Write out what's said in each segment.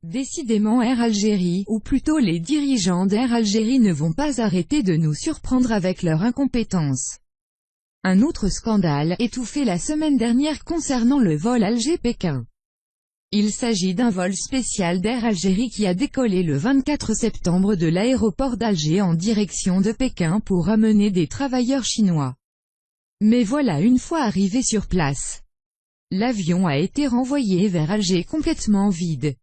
Décidément Air Algérie, ou plutôt les dirigeants d'Air Algérie ne vont pas arrêter de nous surprendre avec leur incompétence. Un autre scandale, étouffé la semaine dernière concernant le vol Alger-Pékin. Il s'agit d'un vol spécial d'Air Algérie qui a décollé le 24 septembre de l'aéroport d'Alger en direction de Pékin pour ramener des travailleurs chinois. Mais voilà, une fois arrivé sur place, l'avion a été renvoyé vers Alger complètement vide.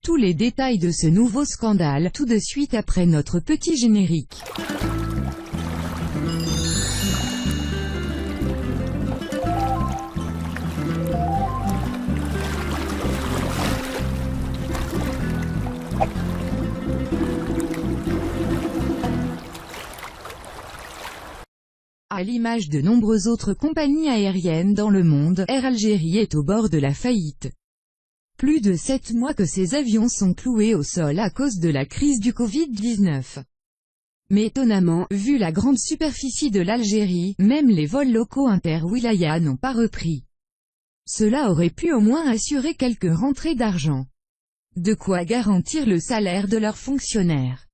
Tous les détails de ce nouveau scandale, tout de suite après notre petit générique. À l'image de nombreuses autres compagnies aériennes dans le monde, Air Algérie est au bord de la faillite. Plus de 7 mois que ces avions sont cloués au sol à cause de la crise du Covid-19. Mais étonnamment, vu la grande superficie de l'Algérie, même les vols locaux inter-wilaya n'ont pas repris. Cela aurait pu au moins assurer quelques rentrées d'argent. De quoi garantir le salaire de leurs fonctionnaires.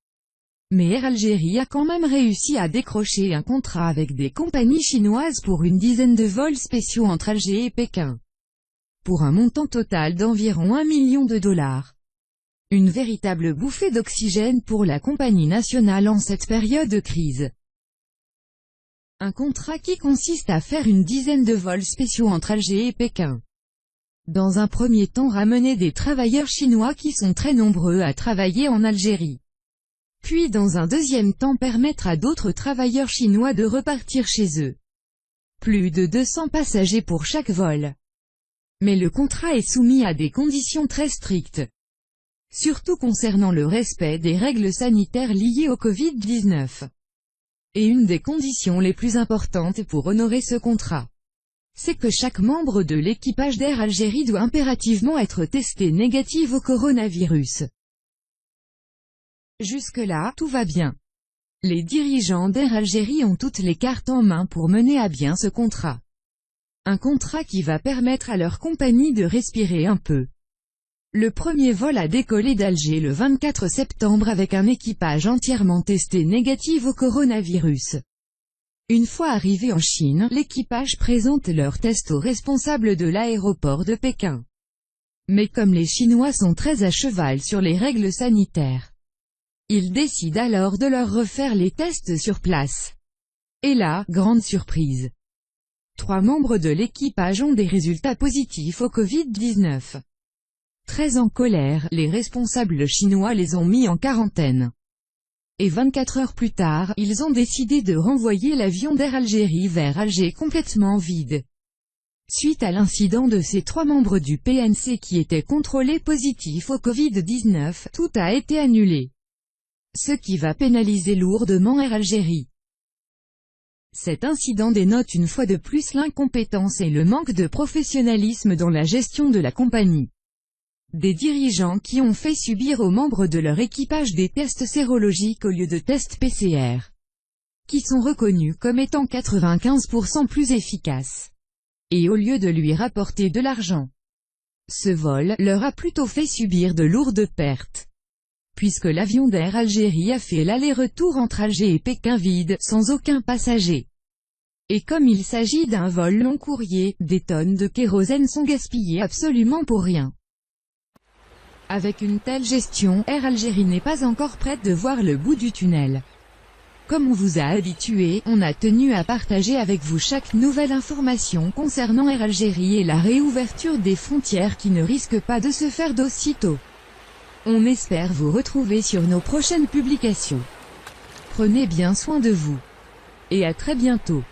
Mais Air Algérie a quand même réussi à décrocher un contrat avec des compagnies chinoises pour une dizaine de vols spéciaux entre Alger et Pékin. Pour un montant total d'environ 1 million de dollars. Une véritable bouffée d'oxygène pour la compagnie nationale en cette période de crise. Un contrat qui consiste à faire une dizaine de vols spéciaux entre Alger et Pékin. Dans un premier temps, ramener des travailleurs chinois qui sont très nombreux à travailler en Algérie. Puis dans un deuxième temps permettre à d'autres travailleurs chinois de repartir chez eux. Plus de 200 passagers pour chaque vol. Mais le contrat est soumis à des conditions très strictes. Surtout concernant le respect des règles sanitaires liées au Covid-19. Et une des conditions les plus importantes pour honorer ce contrat, c'est que chaque membre de l'équipage d'Air Algérie doit impérativement être testé négatif au coronavirus. Jusque-là, tout va bien. Les dirigeants d'Air Algérie ont toutes les cartes en main pour mener à bien ce contrat. Un contrat qui va permettre à leur compagnie de respirer un peu. Le premier vol a décollé d'Alger le 24 septembre avec un équipage entièrement testé négatif au coronavirus. Une fois arrivé en Chine, l'équipage présente leur test aux responsables de l'aéroport de Pékin. Mais comme les Chinois sont très à cheval sur les règles sanitaires, ils décident alors de leur refaire les tests sur place. Et là, grande surprise. 3 membres de l'équipage ont des résultats positifs au Covid-19. Très en colère, les responsables chinois les ont mis en quarantaine. Et 24 heures plus tard, ils ont décidé de renvoyer l'avion d'Air Algérie vers Alger complètement vide. Suite à l'incident de ces 3 membres du PNC qui étaient contrôlés positifs au Covid-19, tout a été annulé. Ce qui va pénaliser lourdement Air Algérie. Cet incident dénote une fois de plus l'incompétence et le manque de professionnalisme dans la gestion de la compagnie. Des dirigeants qui ont fait subir aux membres de leur équipage des tests sérologiques au lieu de tests PCR, qui sont reconnus comme étant 95% plus efficaces. Et au lieu de lui rapporter de l'argent, ce vol leur a plutôt fait subir de lourdes pertes. Puisque l'avion d'Air Algérie a fait l'aller-retour entre Alger et Pékin vide, sans aucun passager. Et comme il s'agit d'un vol long courrier, des tonnes de kérosène sont gaspillées absolument pour rien. Avec une telle gestion, Air Algérie n'est pas encore prête de voir le bout du tunnel. Comme on vous a habitué, on a tenu à partager avec vous chaque nouvelle information concernant Air Algérie et la réouverture des frontières qui ne risque pas de se faire d'aussitôt. On espère vous retrouver sur nos prochaines publications. Prenez bien soin de vous. Et à très bientôt.